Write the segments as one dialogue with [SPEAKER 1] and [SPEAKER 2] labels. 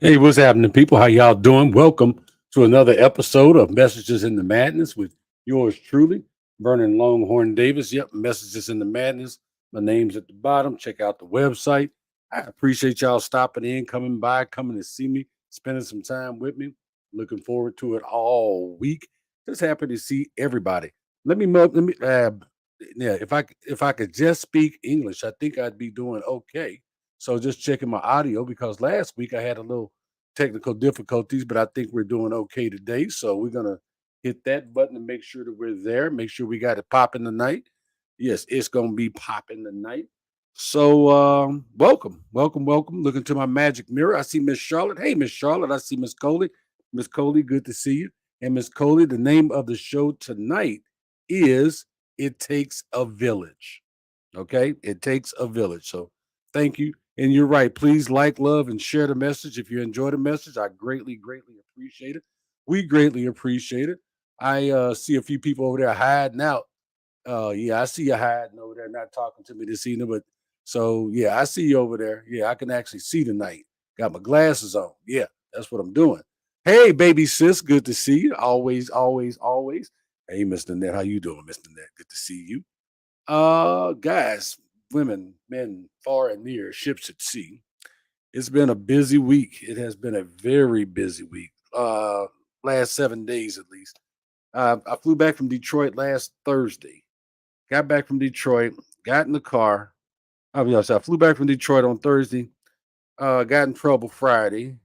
[SPEAKER 1] Hey, what's happening, people? How y'all doing? Welcome to another episode of Messages in the Madness with yours truly, Vernon Longhorn Davis. Yep, Messages in the Madness. My name's at the bottom. Check out the website. I appreciate y'all stopping in, coming by, coming to see me, spending some time with me. Looking forward to it all week. Just happy to see everybody. Yeah. If I could just speak English, I think I'd be doing okay. So just checking my audio because last week I had a little technical difficulties, but I think we're doing okay today. So we're gonna hit that button and make sure that we're there. Make sure we got it popping tonight. Yes, it's gonna be popping tonight. So welcome, welcome, welcome. Look into my magic mirror. I see Miss Charlotte. Hey, Miss Charlotte. I see Miss Coley. Miss Coley, good to see you. And Miss Coley, the name of the show tonight is "It Takes a Village." Okay, it takes a village. So thank you. And you're right. Please like, love, and share the message. If you enjoy the message, I greatly, greatly appreciate it. We greatly appreciate it. I see a few people over there hiding out. Yeah, I see you hiding over there, not talking to me this evening. But so yeah, I see you over there. Yeah, I can actually see tonight. Got my glasses on. Yeah, that's what I'm doing. Hey, baby sis, good to see you. Always, always, always. Hey, Mr. Net, how you doing, Mr. Net? Good to see you. Guys, women, men, far and near, ships at sea. It's been a busy week. It has been a very busy week. Last 7 days at least. I flew back from Detroit last Thursday. Got back from Detroit, got in the car. I flew back from Detroit on Thursday. Got in trouble Friday.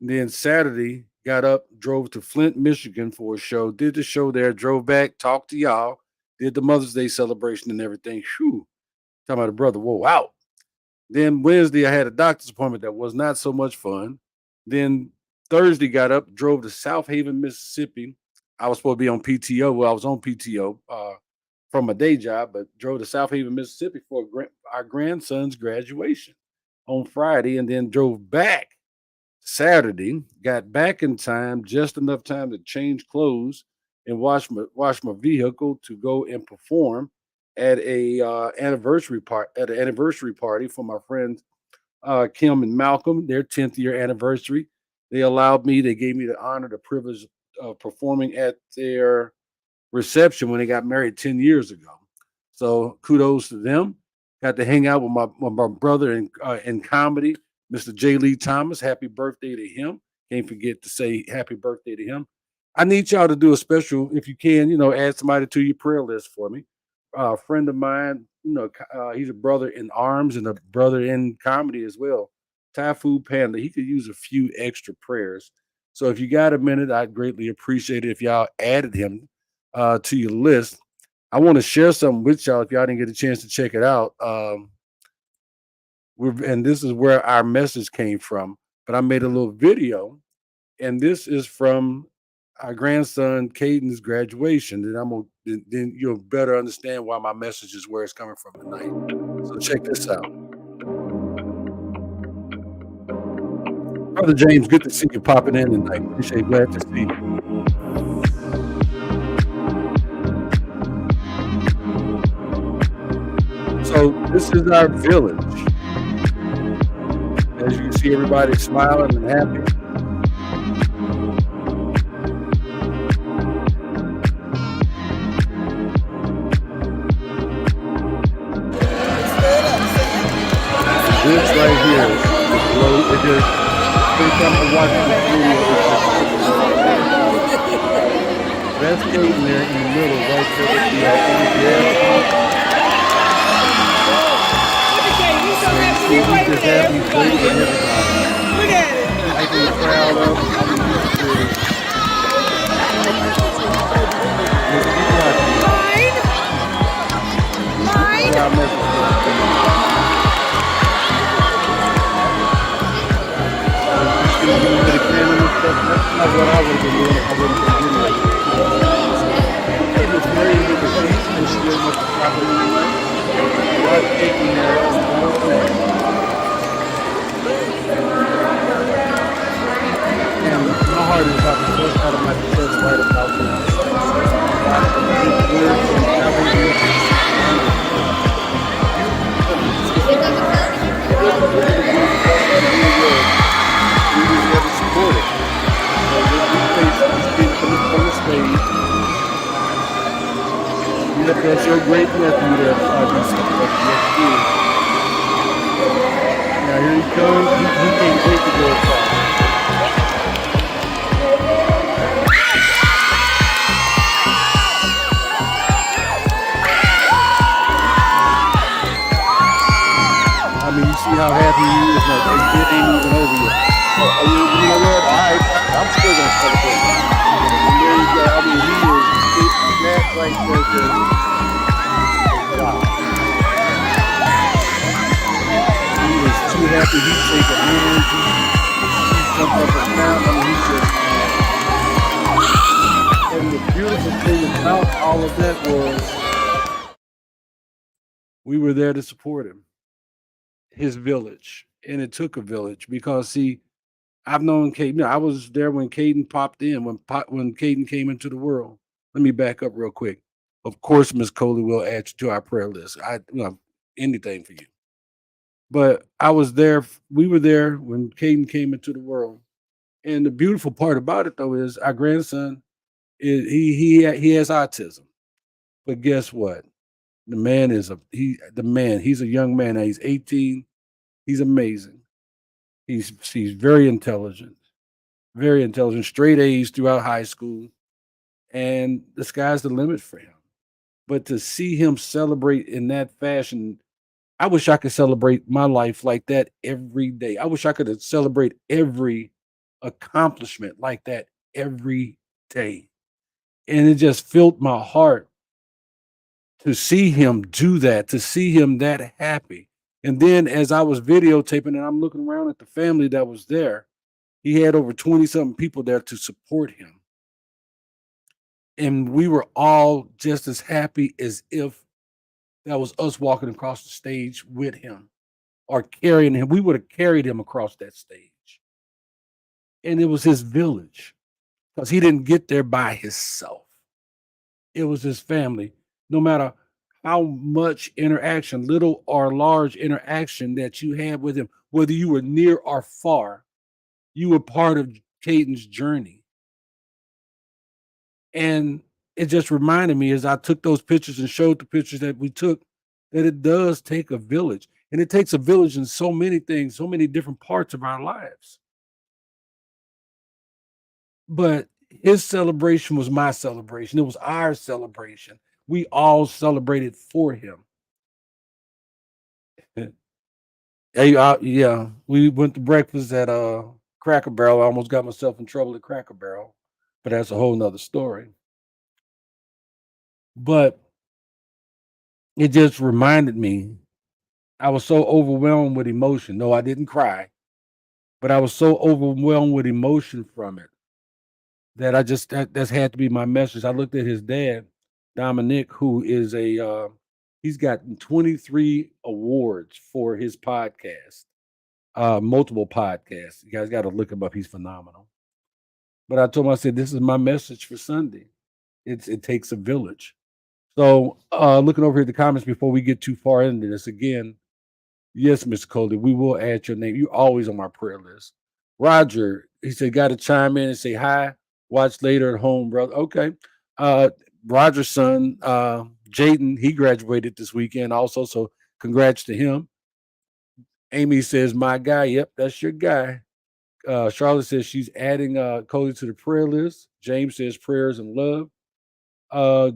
[SPEAKER 1] And then Saturday, got up, drove to Flint, Michigan for a show. Did the show there, drove back, talked to y'all, did the Mother's Day celebration and everything. Whew. Talking about a brother. Whoa, out. Then Wednesday, I had a doctor's appointment that was not so much fun. Then Thursday, got up, drove to South Haven, Mississippi. I was supposed to be on PTO. Well, I was on PTO from my day job, but drove to South Haven, Mississippi for our grandson's graduation on Friday, and then drove back Saturday. Got back in time, just enough time to change clothes and wash my vehicle to go and perform at a anniversary party for my friends Kim and Malcolm, their 10th year anniversary. They gave me the honor, the privilege of performing at their reception when they got married 10 years ago. So kudos to them. Got to hang out with my brother in comedy, Mr. J. Lee Thomas. Happy birthday to him. Can't forget to say happy birthday to him. I need y'all to do a special, if you can, add somebody to your prayer list for me. A friend of mine, he's a brother in arms and a brother in comedy as well. Typhoon Panda, he could use a few extra prayers. So if you got a minute, I'd greatly appreciate it if y'all added him to your list. I want to share something with y'all if y'all didn't get a chance to check it out. And this is where our message came from. But I made a little video, and this is from our grandson Caden's graduation. Then you'll better understand why my message is where it's coming from tonight. So check this out. Brother James, good to see you popping in tonight. Appreciate glad to see you. So this is our village. As you can see, everybody smiling and happy. This right here is low. It just every time I watch this video, that's Caden there in the middle, right there with the he's just happy, great for everybody.
[SPEAKER 2] Look at it.
[SPEAKER 1] I can proud of him. That's not what I would have been doing if I wouldn't have been doing it. It was very with the peace and she didn't want to stop it anyway. God taking there. And my heart is about to burst out of my chest right about now. That's your great nephew there, niece Kentucky. Yes, it is. Now here he comes. He can't wait to go across. I mean, you see how happy he is. Like, it ain't even over yet. You know what? All right, I'm still gonna celebrate. And there you go. I mean, that right there. Wow. He is too happy. He's shaking hands. He's jumping up and down. I mean, he's just. And the beautiful thing about all of that was we were there to support him, his village, and it took a village because see, I've known Caden. I was there when Caden popped in when Caden came into the world. Let me back up real quick. Of course, Miss Coley will add you to our prayer list. Anything for you. But I was there. We were there when Caden came into the world. And the beautiful part about it though is our grandson he has autism. But guess what? The man is the man. He's a young man. Now. He's 18. He's amazing. He's very intelligent, straight A's throughout high school, and the sky's the limit for him. But to see him celebrate in that fashion, I wish I could celebrate my life like that every day. I wish I could celebrate every accomplishment like that every day. And it just filled my heart to see him do that, to see him that happy. And then as I was videotaping and I'm looking around at the family that was there, he had over 20 something people there to support him. And we were all just as happy as if that was us walking across the stage with him or carrying him. We would have carried him across that stage. And it was his village because he didn't get there by himself. It was his family. No matter how much interaction, little or large interaction that you had with him, whether you were near or far, you were part of Caden's journey. And it just reminded me as I took those pictures and showed the pictures that we took that it does take a village. And it takes a village in so many things, so many different parts of our lives. But his celebration was my celebration. It was our celebration. We all celebrated for him. Hey, yeah, we went to breakfast at Cracker Barrel. I almost got myself in trouble at Cracker Barrel, but that's a whole nother story. But it just reminded me, I was so overwhelmed with emotion. No, I didn't cry, but I was so overwhelmed with emotion from it that that's had to be my message. I looked at his dad, Dominic, who is he's gotten 23 awards for his podcast, multiple podcasts. You guys got to look him up. He's phenomenal. But I told him, I said, this is my message for Sunday. It takes a village. So looking over at the comments before we get too far into this again, yes, Mr. Coley, we will add your name. You're always on my prayer list. Roger, he said, got to chime in and say hi. Watch later at home, brother. Okay. Uh, Roger's son, Jaden, he graduated this weekend also. So congrats to him. Amy says, my guy. Yep, that's your guy. Charlotte says she's adding Coley to the prayer list. James says prayers and love. Uh,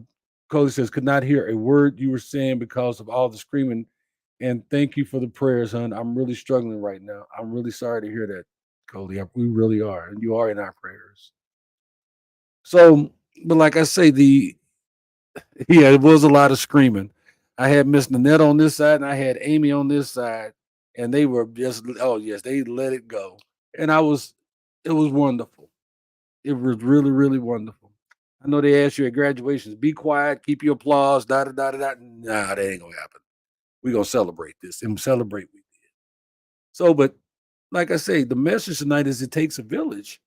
[SPEAKER 1] Coley says, could not hear a word you were saying because of all the screaming. And thank you for the prayers, hon. I'm really struggling right now. I'm really sorry to hear that, Coley. We really are. And you are in our prayers. So, but like I say, yeah, it was a lot of screaming. I had Miss Nanette on this side and I had Amy on this side, and they were just, oh yes, they let it go. And it was wonderful. It was really, really wonderful. I know they asked you at graduations, be quiet, keep your applause, da da da da da. Nah, that ain't gonna happen. We're gonna celebrate this and celebrate we did. So, but like I say, the message tonight is it takes a village.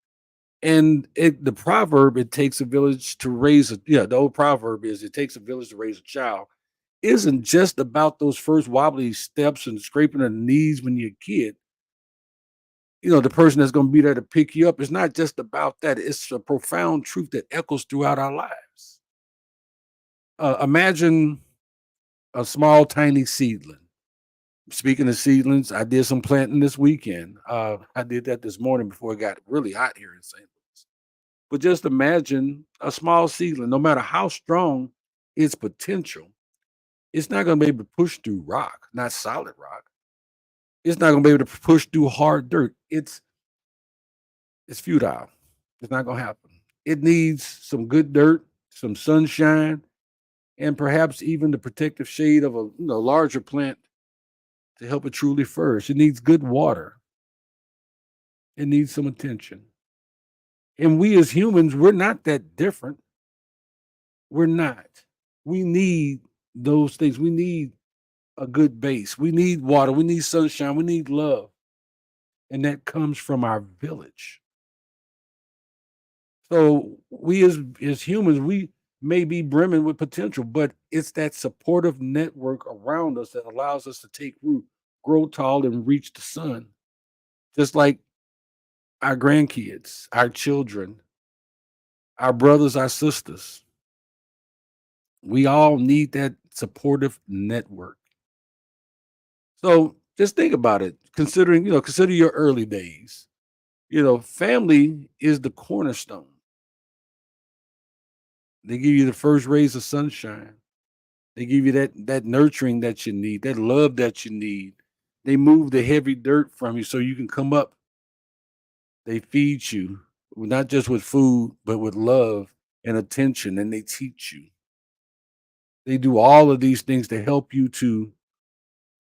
[SPEAKER 1] And the proverb, it takes a village to raise a yeah, the old proverb is it takes a village to raise a child, isn't just about those first wobbly steps and scraping of the knees when you're a kid. The person that's going to be there to pick you up. It's not just about that. It's a profound truth that echoes throughout our lives. Imagine a small, tiny seedling. Speaking of seedlings, I did some planting this weekend. I did that this morning before it got really hot here in St. Louis. But just imagine a small seedling, no matter how strong its potential, it's not going to be able to push through rock, not solid rock. It's not going to be able to push through hard dirt. It's futile. It's not going to happen. It needs some good dirt, some sunshine, and perhaps even the protective shade of a larger plant to help it truly flourish. It needs good water. It needs some attention. And we as humans, we're not that different. We're not. We need those things. We need a good base. We need water. We need sunshine. We need love. And that comes from our village. So we as humans, we may be brimming with potential, but it's that supportive network around us that allows us to take root, grow tall, and reach the sun. Just like our grandkids, our children, our brothers, our sisters. We all need that supportive network. So just think about it. Consider your early days. Family is the cornerstone. They give you the first rays of sunshine. They give you that nurturing that you need, that love that you need. They move the heavy dirt from you so you can come up. They feed you, not just with food, but with love and attention, and they teach you. They do all of these things to help you to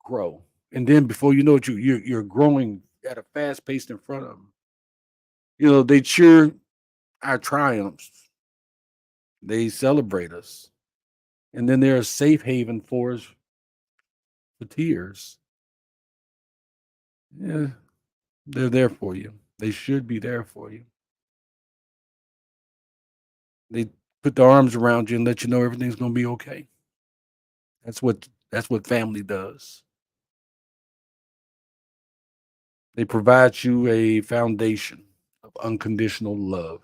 [SPEAKER 1] grow. And then before you know it, you're growing at a fast pace in front of them. They cheer our triumphs. They celebrate us. And then they're a safe haven for us for tears. Yeah, they're there for you. They should be there for you. They put their arms around you and let you know everything's gonna be okay. That's what family does. They provide you a foundation of unconditional love.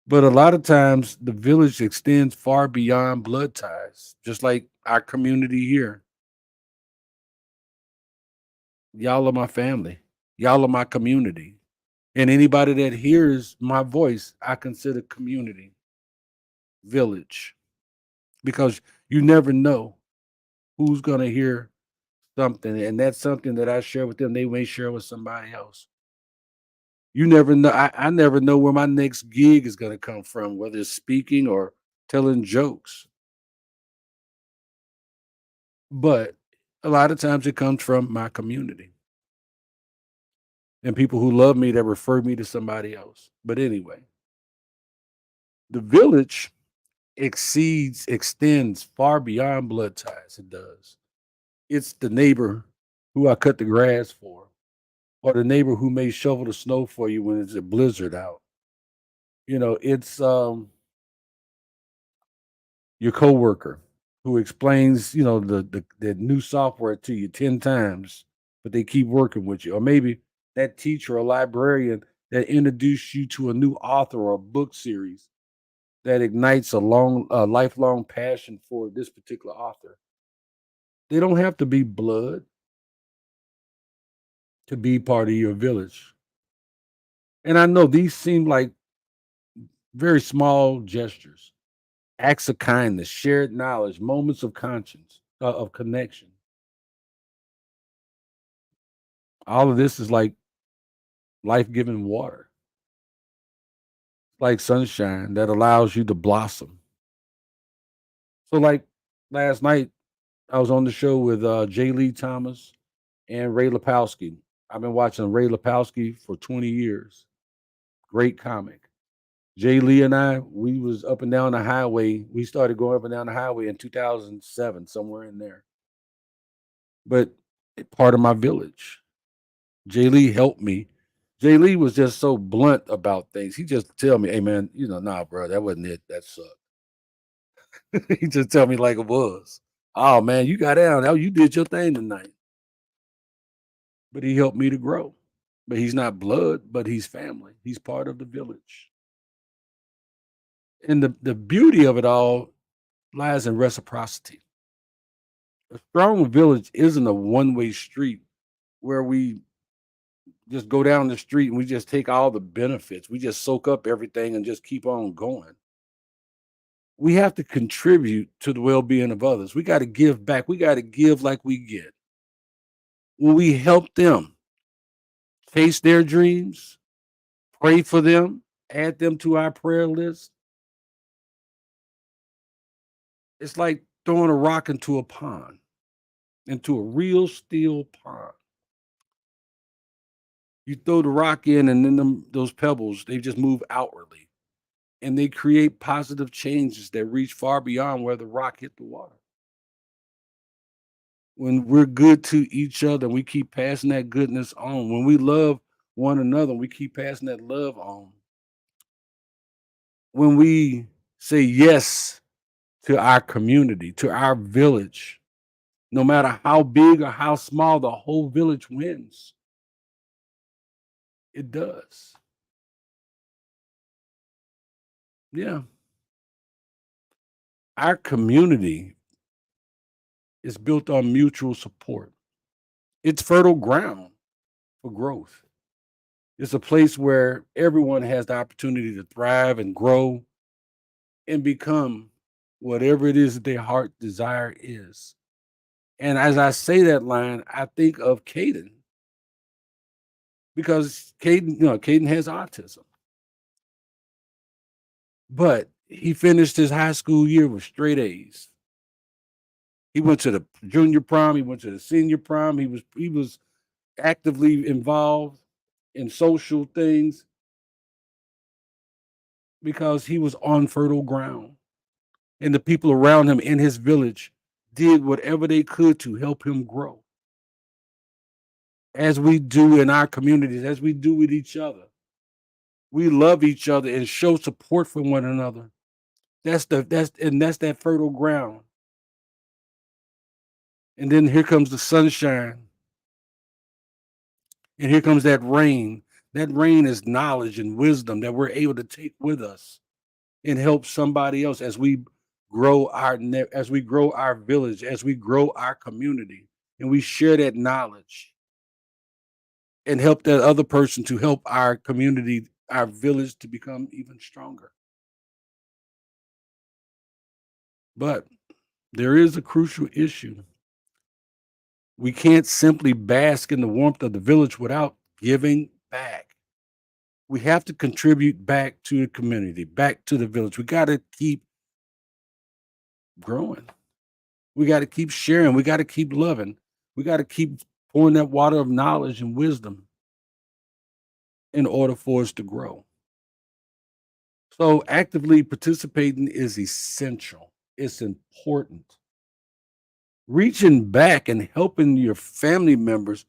[SPEAKER 1] But a lot of times the village extends far beyond blood ties, just like our community here. Y'all are my family. Y'all are my community. And anybody that hears my voice, I consider community, village, because you never know who's going to hear something. And that's something that I share with them, they may share with somebody else. You never know. I never know where my next gig is going to come from, whether it's speaking or telling jokes. But a lot of times it comes from my community and people who love me that refer me to somebody else. But anyway, the village extends far beyond blood ties. It does. It's the neighbor who I cut the grass for, or the neighbor who may shovel the snow for you when it's a blizzard out. It's your coworker who explains, the new software to you 10 times, but they keep working with you. Or maybe that teacher or librarian that introduced you to a new author or a book series that ignites a lifelong passion for this particular author. They don't have to be blood to be part of your village. And I know these seem like very small gestures, acts of kindness, shared knowledge, moments of conscience, of connection. All of this is like life-giving water, like sunshine that allows you to blossom. So, like last night, I was on the show with Jay Lee Thomas and Ray Lapowski. I've been watching Ray Lapowski for 20 years. Great comic. Jay Lee and I, we was up and down the highway. We started going up and down the highway in 2007, somewhere in there. But part of my village. Jay Lee helped me. Jay Lee was just so blunt about things. He just tell me, "Hey man, nah, bro, that wasn't it. That sucked." He just tell me like it was. Oh man, you got down. Oh, you did your thing tonight. But he helped me to grow. But he's not blood, but he's family. He's part of the village. And the beauty of it all lies in reciprocity. A strong village isn't a one-way street where we just go down the street and we just take all the benefits. We just soak up everything and just keep on going. We have to contribute to the well-being of others. We got to give back. We got to give like we get. When we help them chase their dreams, pray for them, add them to our prayer list, it's like throwing a rock into a pond, into a real still pond. You throw the rock in, and then those pebbles, they just move outwardly, and they create positive changes that reach far beyond where the rock hit the water. When we're good to each other, we keep passing that goodness on. When we love one another, we keep passing that love on. When we say yes to our community, to our village, no matter how big or how small, the whole village wins. It does. Yeah. Our community is built on mutual support. It's fertile ground for growth. It's a place where everyone has the opportunity to thrive and grow and become whatever it is that their heart desire is. And as I say that line, I think of Caden because Caden has autism, but he finished his high school year with straight A's. He went to the junior prom, he went to the senior prom, he was actively involved in social things because he was on fertile ground. And the people around him in his village did whatever they could to help him grow. As we do in our communities, as we do with each other. We love each other and show support for one another. That's that fertile ground. And then here comes the sunshine, and here comes that rain. That rain is knowledge and wisdom that we're able to take with us and help somebody else as we as we grow our village, as we grow our community, and we share that knowledge and help that other person to help our community, our village to become even stronger. But there is a crucial issue. We can't simply bask in the warmth of the village without giving back. We have to contribute back to the community, back to the village. We got to keep growing. We got to keep sharing. We got to keep loving. We got to keep pouring that water of knowledge and wisdom in order for us to grow. So, actively participating is essential, it's important. Reaching back and helping your family members,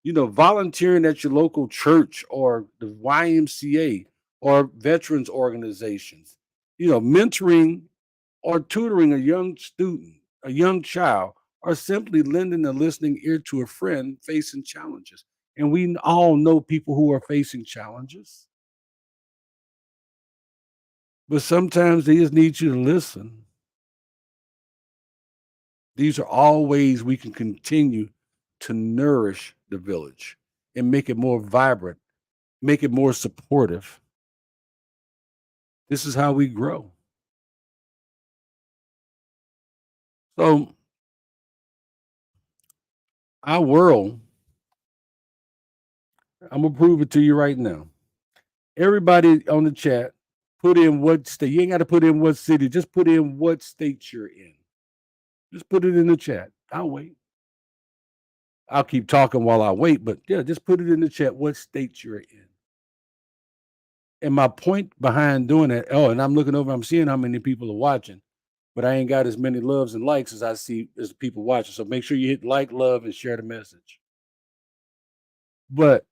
[SPEAKER 1] volunteering at your local church or the YMCA or veterans organizations, mentoring or tutoring a young student, a young child, or simply lending a listening ear to a friend facing challenges. And we all know people who are facing challenges, but sometimes they just need you to listen. These are all ways we can continue to nourish the village and make it more vibrant, make it more supportive. This is how we grow. So, our world, I'm gonna prove it to you right now. Everybody on the chat, put in what state. You ain't got to put in what city. Just put in what state you're in. Just put it in the chat. I'll wait. I'll keep talking while I wait, but yeah, just put it in the chat what state you're in. And my point behind doing that, oh, and I'm looking over, I'm seeing how many people are watching, but I ain't got as many loves and likes as I see as people watching. So make sure you hit like, love, and share the message. But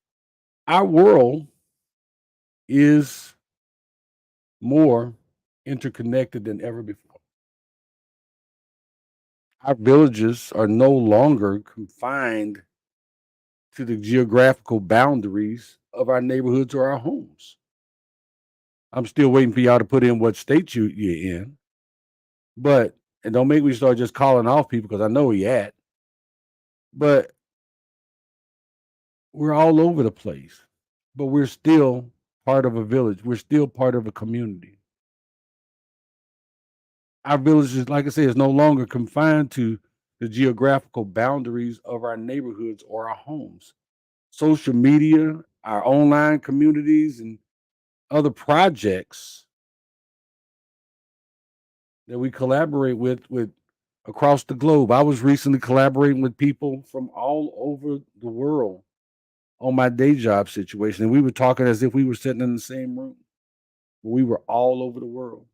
[SPEAKER 1] our world is more interconnected than ever before. Our villages are no longer confined to the geographical boundaries of our neighborhoods or our homes. I'm still waiting for y'all to put in what state you're in. But and don't make me start just calling off people because I know where you at. But we're all over the place. But we're still part of a village. We're still part of a community. Our village is, like I say, is no longer confined to the geographical boundaries of our neighborhoods or our homes. Social media, our online communities, and other projects that we collaborate with across the globe. I was recently collaborating with people from all over the world on my day job situation, and we were talking as if we were sitting in the same room. We were all over the world.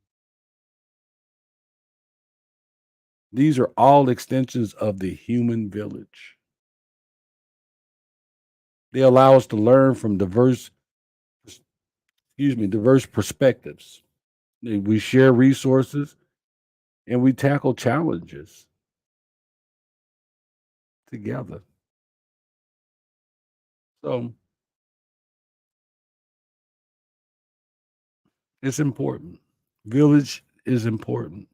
[SPEAKER 1] These are all extensions of the human village. They allow us to learn from diverse perspectives. We share resources and we tackle challenges together. So it's important. Village is important.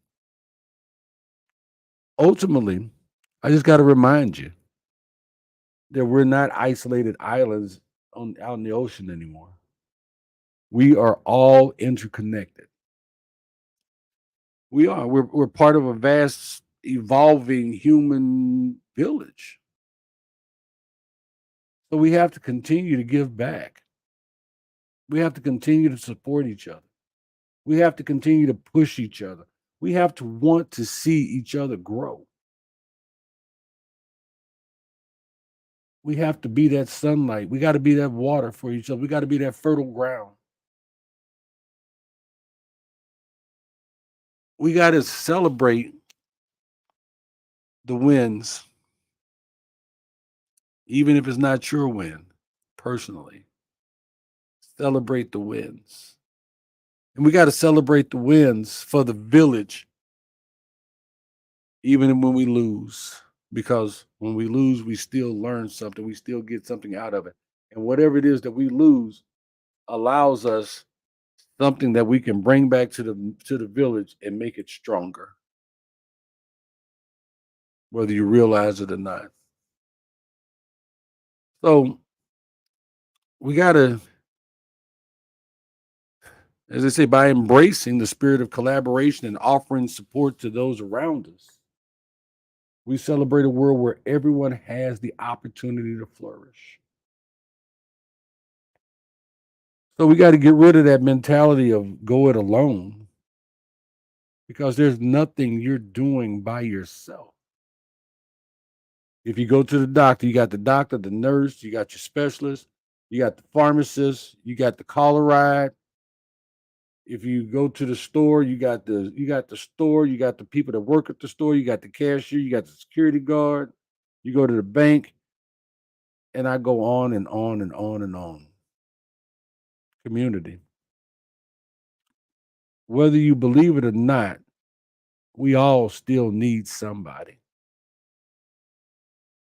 [SPEAKER 1] Ultimately, I just got to remind you that we're not isolated islands out in the ocean anymore. We are all interconnected. We are. We're part of a vast, evolving human village. So we have to continue to give back. We have to continue to support each other. We have to continue to push each other. We have to want to see each other grow. We have to be that sunlight. We got to be that water for each other. We got to be that fertile ground. We got to celebrate the wins, even if it's not your win personally. Celebrate the wins. And we got to celebrate the wins for the village, even when we lose. Because when we lose, we still learn something. We still get something out of it. And whatever it is that we lose allows us something that we can bring back to the village and make it stronger, whether you realize it or not. So we gotta, as I say, by embracing the spirit of collaboration and offering support to those around us, we celebrate a world where everyone has the opportunity to flourish. So we got to get rid of that mentality of go it alone because there's nothing you're doing by yourself. If you go to the doctor, you got the doctor, the nurse, you got your specialist, you got the pharmacist, you got the caller ride. If you go to the store, you got the store, you got the people that work at the store, you got the cashier, you got the security guard, you go to the bank, and I go on and on and on and on. Community. Whether you believe it or not, we all still need somebody.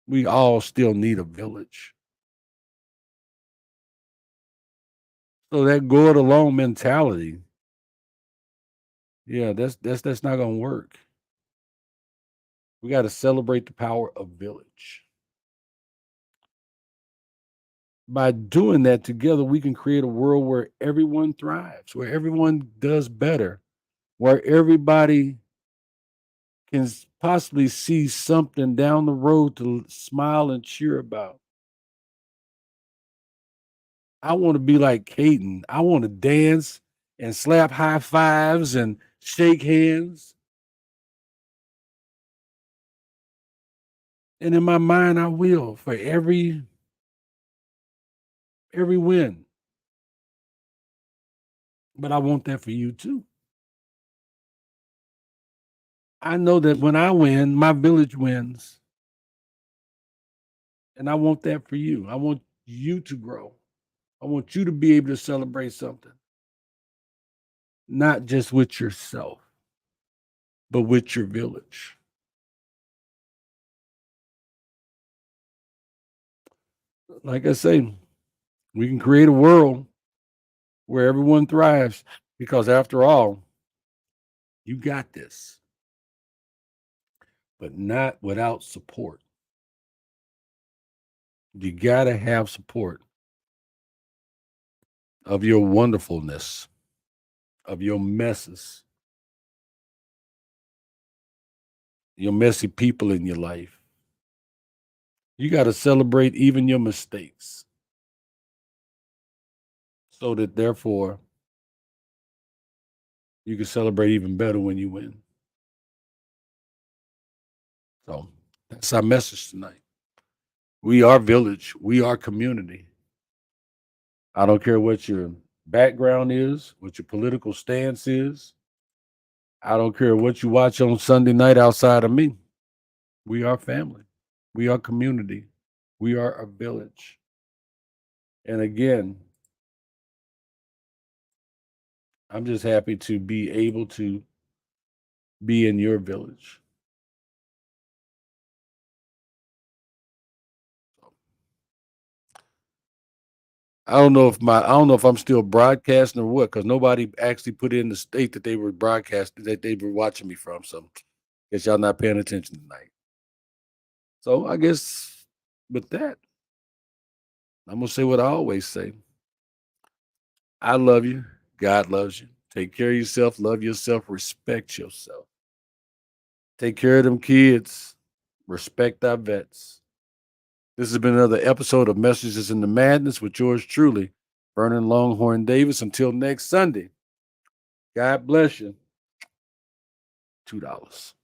[SPEAKER 1] We all still need a village. So that go it alone mentality, yeah, that's not gonna work. We got to celebrate the power of village. By doing that together, we can create a world where everyone thrives, where everyone does better, where everybody can possibly see something down the road to smile and cheer about. I want to be like Caden. I want to dance and slap high fives and shake hands. And in my mind, I will for every win. But I want that for you too. I know that when I win, my village wins. And I want that for you. I want you to grow. I want you to be able to celebrate something, not just with yourself, but with your village. Like I say, we can create a world where everyone thrives. Because after all, you got this, but not without support. You got to have support of your wonderfulness, of your messes, your messy people in your life. You got to celebrate even your mistakes so that therefore you can celebrate even better when you win. So that's our message tonight. We are village, we are community. I don't care what your background is, what your political stance is. I don't care what you watch on Sunday night outside of me. We are family. We are community. We are a village. And again, I'm just happy to be able to be in your village. I don't know if I'm still broadcasting or what, because nobody actually put in the state that they were broadcasting that they were watching me from. So guess y'all not paying attention tonight. So I guess with that, I'm gonna say what I always say. I love you. God loves you. Take care of yourself, love yourself, respect yourself. Take care of them kids. Respect our vets. This has been another episode of Messages in the Madness with yours truly, Vernon Longhorn Davis. Until next Sunday, God bless you. $2.